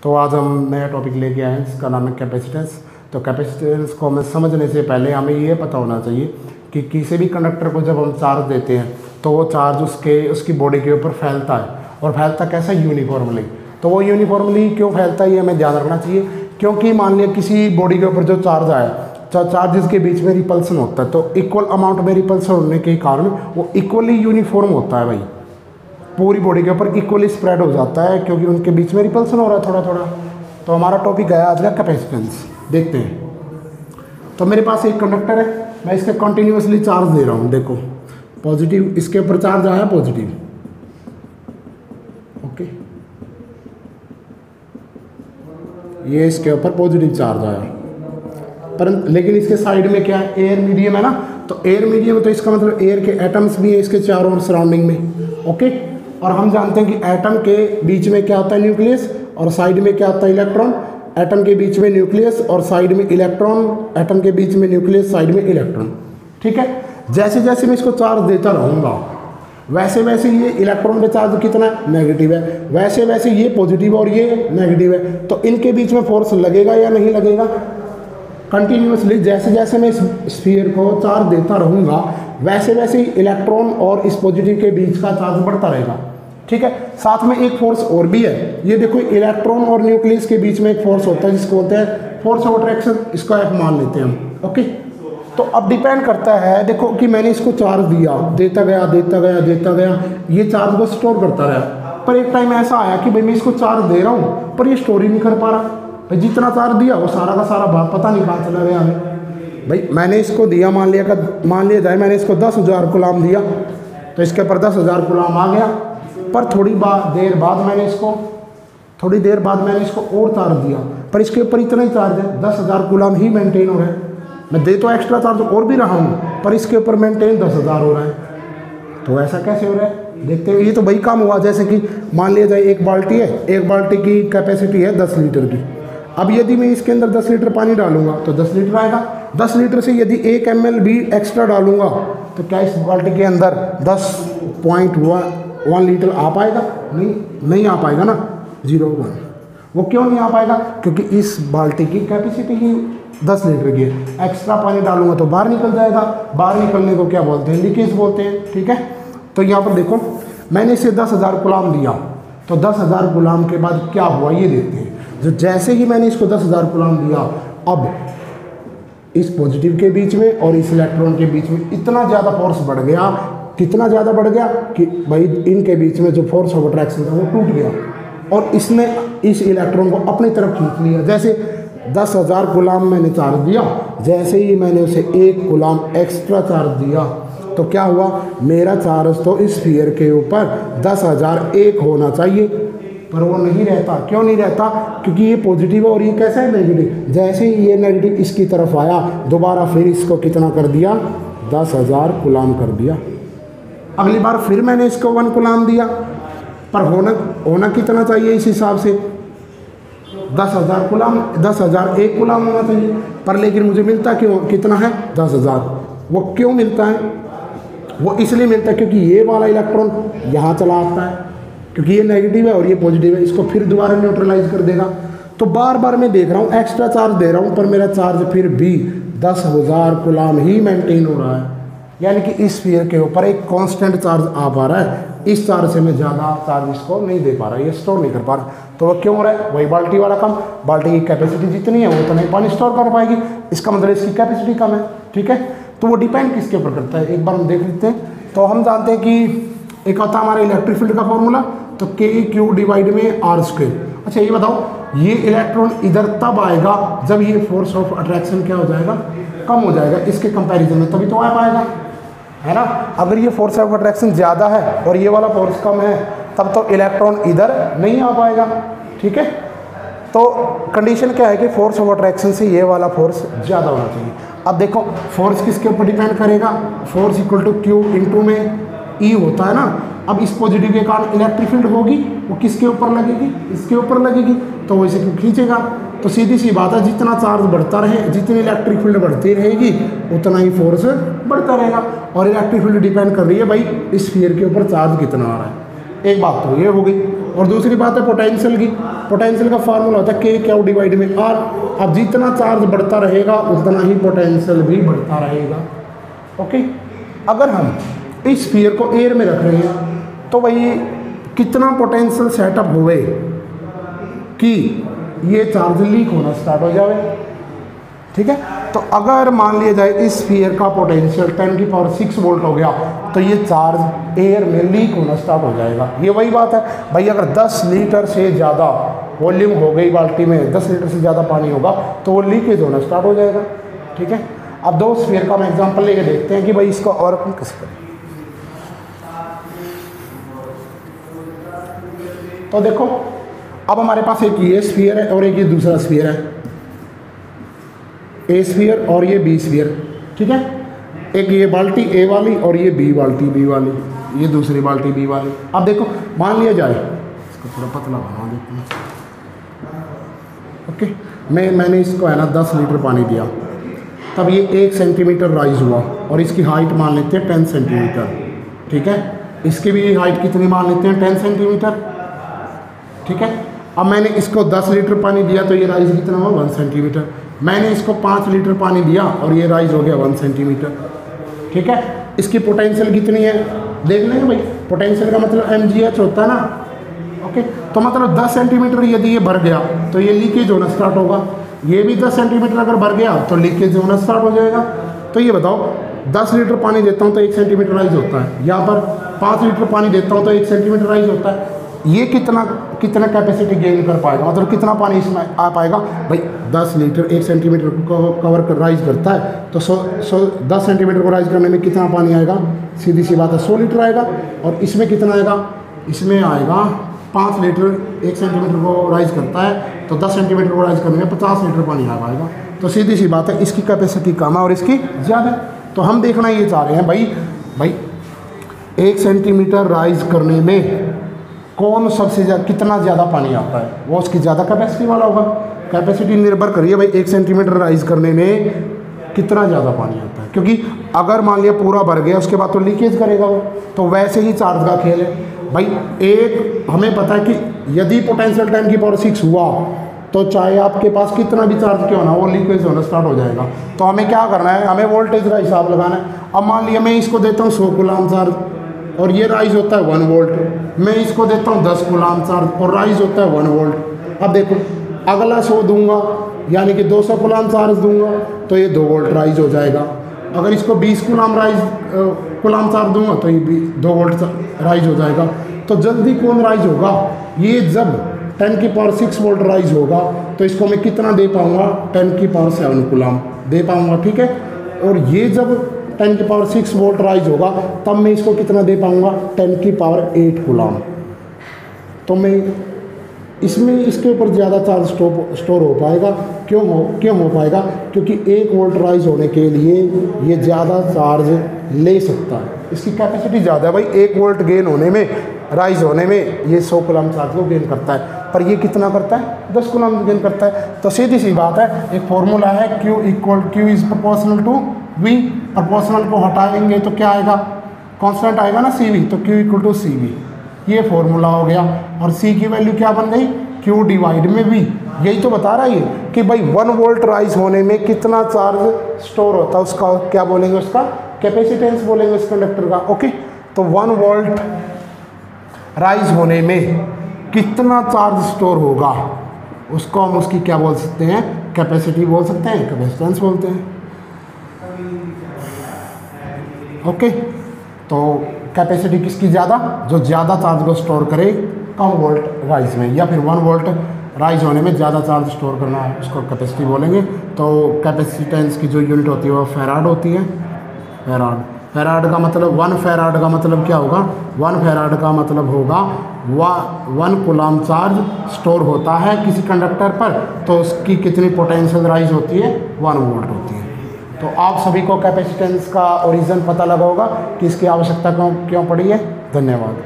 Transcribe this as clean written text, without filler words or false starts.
तो आज हम नया टॉपिक लेके आए हैं जिसका नाम है कैपेसिटेंस। तो कैपेसिटेंस को हमें समझने से पहले हमें ये पता होना चाहिए कि किसी भी कंडक्टर को जब हम चार्ज देते हैं तो वो चार्ज उसकी बॉडी के ऊपर फैलता है, और फैलता कैसा, यूनिफॉर्मली। तो वो यूनिफॉर्मली क्यों फैलता है ये हमें ध्यान रखना चाहिए, क्योंकि मान लिया किसी बॉडी के ऊपर जो चार्ज आया, चार्जेस के बीच में रिपल्सन होता है, तो इक्वल अमाउंट में रिपल्सन होने के कारण वो इक्वली यूनिफॉर्म होता है भाई, पूरी बॉडी के ऊपर इक्वली स्प्रेड हो जाता है, क्योंकि उनके बीच में रिपल्सन हो रहा है थोड़ा थोड़ा। तो हमारा टॉपिक है आज का कैपेसिटेंस। देखते हैं। तो मेरे पास एक कंडक्टर है, मैं इसके कंटिन्यूसली चार्ज दे रहा हूँ। देखो पॉजिटिव, इसके ऊपर चार्ज आया पॉजिटिव, ओके, ये इसके ऊपर पॉजिटिव चार्ज आया, पर लेकिन इसके साइड में क्या है, एयर मीडियम है ना। तो एयर मीडियम है तो इसका मतलब एयर के एटम्स भी है इसके चारों ओर सराउंडिंग में, ओके। और हम जानते हैं कि एटम के बीच में क्या होता है, न्यूक्लियस, और साइड में क्या होता है, इलेक्ट्रॉन। एटम के बीच में न्यूक्लियस और साइड में इलेक्ट्रॉन, एटम के बीच में न्यूक्लियस, साइड में इलेक्ट्रॉन, ठीक है। जैसे जैसे मैं इसको चार्ज देता रहूँगा वैसे वैसे ये इलेक्ट्रॉन का चार्ज कितना है, नेगेटिव है, वैसे वैसे ये पॉजिटिव और ये नेगेटिव है। तो इनके बीच में फोर्स लगेगा या नहीं लगेगा, कंटिन्यूसली जैसे जैसे मैं इस स्फीयर को चार्ज देता रहूँगा वैसे वैसे ही इलेक्ट्रॉन और इस पॉजिटिव के बीच का चार्ज बढ़ता रहेगा, ठीक है। साथ में एक फोर्स और भी है, ये देखो इलेक्ट्रॉन और न्यूक्लियस के बीच में एक फोर्स होता है जिसको बोलते हैं फोर्स ऑफ अट्रैक्शन, इसको F मान लेते हैं हम, ओके। तो अब डिपेंड करता है, देखो कि मैंने इसको चार्ज दिया, देता गया देता गया देता गया, ये चार्ज को स्टोर करता रहा, पर एक टाइम ऐसा आया कि भाई मैं इसको चार्ज दे रहा हूँ पर ये स्टोर ही नहीं कर पा रहा। जितना चार्ज दिया वो सारा का सारा भाग पता नहीं कहाँ चला गया हमें। भाई मैंने इसको दिया, मान लिया जाए मैंने इसको 10,000 गुलाम दिया, तो इसके ऊपर 10,000 गुलाम आ गया, पर थोड़ी देर बाद मैंने इसको और चार्ज दिया, पर इसके ऊपर इतना ही चार्ज है, 10,000 गुलाम ही मेंटेन हो रहा है। मैं दे तो एक्स्ट्रा चार्ज और भी रहा हूँ पर इसके ऊपर मेंटेन 10,000 हो रहा है। तो ऐसा कैसे हो रहा है, देखते हैं। ये तो वही काम हुआ जैसे कि मान लिया जाए एक बाल्टी है, एक बाल्टी की कैपेसिटी है 10 लीटर की। अब यदि मैं इसके अंदर 10 लीटर पानी डालूंगा तो 10 लीटर आएगा। 10 लीटर से यदि 1 ml भी एक्स्ट्रा डालूंगा तो क्या इस बाल्टी के अंदर 10.1 लीटर आ पाएगा, नहीं आ पाएगा ना, 0.1। वो क्यों नहीं आ पाएगा, क्योंकि इस बाल्टी की कैपेसिटी ही 10 लीटर की है। एक्स्ट्रा पानी डालूंगा तो बाहर निकल जाएगा, बाहर निकलने को क्या बोलते हैं, लीकेज बोलते हैं, ठीक है। तो यहाँ पर देखो मैंने इसे 10,000 गुलाम दिया, तो 10,000 गुलाम के बाद क्या हुआ ये देखते हैं। जो जैसे ही मैंने इसको 10,000 गुलाम दिया, अब इस पॉजिटिव के बीच में और इस इलेक्ट्रॉन के बीच में इतना ज़्यादा फोर्स बढ़ गया, कितना ज़्यादा बढ़ गया कि भाई इनके बीच में जो फोर्स ऑफ अट्रैक्शन था वो टूट गया, और इसने इस इलेक्ट्रॉन को अपनी तरफ खींच लिया। जैसे 10,000 गुलाम मैंने चार्ज दिया, जैसे ही मैंने उसे 1 गुलाम एक्स्ट्रा चार्ज दिया तो क्या हुआ, मेरा चार्ज तो इस स्फीयर के ऊपर 10,001 होना चाहिए, पर वो नहीं रहता। क्यों नहीं रहता, क्योंकि ये पॉजिटिव है और ये कैसा है, नेगेटिव। जैसे ही ये नेगेटिव इसकी तरफ आया, दोबारा फिर इसको कितना कर दिया, 10,000 गुलाम कर दिया। अगली बार फिर मैंने इसको 1 गुलाम दिया, पर होना कितना चाहिए इस हिसाब से, 10,000 गुलाम, 10,001 गुलाम होना चाहिए, पर लेकिन मुझे मिलता क्यों, कितना है, 10,000। वो क्यों मिलता है, वो इसलिए मिलता है क्योंकि ये वाला इलेक्ट्रॉन यहाँ चला आता है, क्योंकि ये नेगेटिव है और ये पॉजिटिव है, इसको फिर दोबारा न्यूट्रलाइज कर देगा। तो बार बार मैं देख रहा हूँ एक्स्ट्रा चार्ज दे रहा हूँ पर मेरा चार्ज फिर भी 10,000 गुलाम ही मेंटेन हो रहा है, यानी कि इस स्फीयर के ऊपर एक कांस्टेंट चार्ज आ पा रहा है। इस चार्ज से मैं ज़्यादा चार्ज इसको नहीं दे पा रहा, ये स्टोर नहीं कर पा रहा। तो वह क्यों हो रहा है, वही बाल्टी वाला काम, बाल्टी की कैपेसिटी जितनी है वो उतना ही पानी स्टोर कर पाएगी, इसका मतलब इसकी कैपेसिटी कम है, ठीक है। तो वो डिपेंड किसके ऊपर करता है, एक बार हम देख लेते हैं। तो हम जानते हैं कि एक होता है हमारे इलेक्ट्रिक फील्ड का फॉर्मूला, तो K/Q डिवाइड में R²। अच्छा ये बताओ, ये इलेक्ट्रॉन इधर तब आएगा जब ये फोर्स ऑफ अट्रैक्शन क्या हो जाएगा, कम हो जाएगा इसके कंपैरिजन में, तभी तो आ पाएगा, है ना। अगर ये फोर्स ऑफ अट्रैक्शन ज़्यादा है और ये वाला फोर्स कम है तब तो इलेक्ट्रॉन इधर नहीं आ पाएगा, ठीक है। तो कंडीशन क्या है कि फोर्स ऑफ अट्रैक्शन से ये वाला फोर्स ज़्यादा होना चाहिए। अब देखो फोर्स किसके ऊपर डिपेंड करेगा, force equal to Q into में E होता है ना। अब इस पॉजिटिव के कारण इलेक्ट्रिक फील्ड होगी, वो किसके ऊपर लगेगी, इसके ऊपर लगेगी, तो वो इसे क्यों खींचेगा। तो सीधी सी बात है, जितना चार्ज बढ़ता रहे, जितनी इलेक्ट्रिक फील्ड बढ़ती रहेगी उतना ही फोर्स बढ़ता रहेगा। और इलेक्ट्रिक फील्ड डिपेंड कर रही है भाई इस स्फीयर के ऊपर चार्ज कितना आ रहा है। एक बात तो ये हो गई। और दूसरी बात है पोटेंशियल की। पोटेंशियल का फार्मूला होता है के क्यू डिवाइड में आर। अब जितना चार्ज बढ़ता रहेगा उतना ही पोटेंशियल भी बढ़ता रहेगा। ओके, अगर हम इस स्फीयर को एयर में रख रहे हैं तो भाई कितना पोटेंशियल सेटअप हुए कि ये चार्ज लीक होना स्टार्ट हो जाए। ठीक है, तो अगर मान लिया जाए इस स्फीयर का पोटेंशियल 10⁶ वोल्ट हो गया तो ये चार्ज एयर में लीक होना स्टार्ट हो जाएगा। ये वही बात है भाई, अगर 10 लीटर से ज़्यादा वॉल्यूम हो गई बाल्टी में, 10 लीटर से ज़्यादा पानी होगा तो वो लीकेज होना स्टार्ट हो जाएगा। ठीक है, अब दो स्फीयर का हम एग्जांपल लेके देखते हैं कि भाई इसको और अपन कैसे करें। तो देखो, अब हमारे पास एक ये स्फीयर है और एक ये दूसरा स्फीयर है, ए स्फीयर और ये बी स्फीयर। ठीक है, एक ये बाल्टी ए वाली और ये बी बाल्टी बी वाली, ये दूसरी बाल्टी बी वाली। अब देखो, मान लिया जाए इसको थोड़ा पतला बना देते हैं। ओके, मैंने इसको है ना 10 लीटर पानी दिया, तब ये 1 सेंटीमीटर राइज हुआ और इसकी हाइट मान लेते हैं 10 सेंटीमीटर। ठीक है, इसकी भी हाइट कितनी मान लेते हैं 10 सेंटीमीटर। ठीक है, अब मैंने इसको 10 लीटर पानी दिया तो ये राइज कितना हुआ 1 सेंटीमीटर। मैंने इसको 5 लीटर पानी दिया और ये राइज हो गया 1 सेंटीमीटर। ठीक है, इसकी पोटेंशियल कितनी है देख लेंगे भाई। पोटेंशियल का मतलब mgh होता है ना। ओके, तो मतलब 10 सेंटीमीटर यदि ये भर गया तो ये लीकेज होना स्टार्ट होगा। ये भी 10 सेंटीमीटर अगर भर गया तो लीकेज होना स्टार्ट हो जाएगा। तो ये बताओ, 10 लीटर पानी देता हूँ तो 1 सेंटीमीटर राइज होता है, यहाँ पर 5 लीटर पानी देता हूँ तो 1 सेंटीमीटर राइज होता है। ये कितना कैपेसिटी गेन कर पाएगा, मतलब कितना पानी इसमें आ पाएगा भाई। 10 लीटर 1 सेंटीमीटर को कवर कर राइज करता है तो 10 सेंटीमीटर को राइज करने में कितना पानी आएगा, सीधी सी बात है 100 लीटर आएगा। और इसमें कितना आएगा, इसमें आएगा 5 लीटर 1 सेंटीमीटर को राइज करता है तो 10 सेंटीमीटर को राइज करने में 50 लीटर पानी आ पाएगा। तो सीधी सी बात है, इसकी कैपेसिटी कम है और इसकी ज़्यादा। तो हम देखना ये चाह रहे हैं भाई 1 सेंटीमीटर राइज करने में कौन सबसे ज़्यादा कितना ज़्यादा पानी आता है, वो उसकी ज़्यादा कैपेसिटी वाला होगा। कैपेसिटी निर्भर करिए भाई 1 सेंटीमीटर राइज करने में कितना ज़्यादा पानी आता है, क्योंकि अगर मान लिया पूरा भर गया उसके बाद तो लीकेज करेगा वो। तो वैसे ही चार्ज का खेल है भाई। एक हमें पता है कि यदि पोटेंशियल 10⁶ हुआ तो चाहे आपके पास कितना भी चार्ज क्यों ना वो लीकेज होना स्टार्ट हो जाएगा। तो हमें क्या करना है, हमें वोल्टेज का हिसाब लगाना है। अब मान लिया मैं इसको देता हूँ 100 कूलाम चार्ज और ये राइज होता है 1 वोल्ट। मैं इसको देता हूँ 10 कूलाम चार्ज और राइज होता है 1 वोल्ट। अब देखो, अगला 100 दूंगा यानी कि 200 कूलाम चार्ज दूंगा तो ये 2 वोल्ट राइज हो जाएगा। अगर इसको 20 कूलाम चार्ज दूंगा तो ये 2 वोल्ट राइज हो जाएगा। तो जल्दी कौन राइज होगा, ये जब 10⁶ वोल्ट राइज होगा तो इसको मैं कितना दे पाऊँगा 10⁷ कूलाम दे पाऊँगा। ठीक है, और ये जब 10⁶ वोल्ट राइज होगा तब मैं इसको कितना दे पाऊँगा 10⁸ कूलाम। तो मैं इसमें इसके ऊपर ज़्यादा चार्ज स्टोर हो पाएगा। क्यों हो पाएगा, क्योंकि 1 वोल्ट राइज होने के लिए ये ज़्यादा चार्ज ले सकता है, इसकी कैपेसिटी ज़्यादा है भाई। 1 वोल्ट गेन होने में, राइज होने में ये 100 कूलाम चार्ज को गेन करता है, पर ये कितना करता है 10 कूलाम गेन करता है। तो सीधी सी बात है, एक फॉर्मूला है Q is proportional to V। Proportional को हटाएंगे तो क्या आएगा, कांस्टेंट आएगा ना CV, तो Q = CV। ये फॉर्मूला हो गया। और C की वैल्यू क्या बन गई, Q डिवाइड में V। यही तो बता रहा है ये कि भाई 1 वोल्ट राइज होने में कितना चार्ज स्टोर होता है, उसका क्या बोलेंगे, उसका कैपेसिटेंस बोलेंगे उस कंडक्टर का। ओके, तो 1 वोल्ट राइज होने में कितना चार्ज स्टोर होगा उसको हम उसकी क्या बोल सकते हैं, कैपेसिटी बोल सकते हैं, कैपेसिटेंस बोलते हैं। ओके, तो कैपेसिटी किसकी ज़्यादा, जो ज़्यादा चार्ज को स्टोर करे कम वोल्ट राइज में, या फिर 1 वोल्ट राइज होने में ज़्यादा चार्ज स्टोर करना है उसको कैपेसिटी बोलेंगे। तो कैपेसिटेंस की जो यूनिट होती है वो फैराड होती है। फैराड का मतलब 1 फैराड का मतलब क्या होगा, 1 फैराड का मतलब होगा 1 कूलाम चार्ज स्टोर होता है किसी कंडक्टर पर, तो उसकी कितनी पोटेंशियल राइज होती है 1 वोल्ट होती है। तो आप सभी को कैपेसिटेंस का ओरिजिन पता लगा होगा कि इसकी आवश्यकता क्यों पड़ी है। धन्यवाद।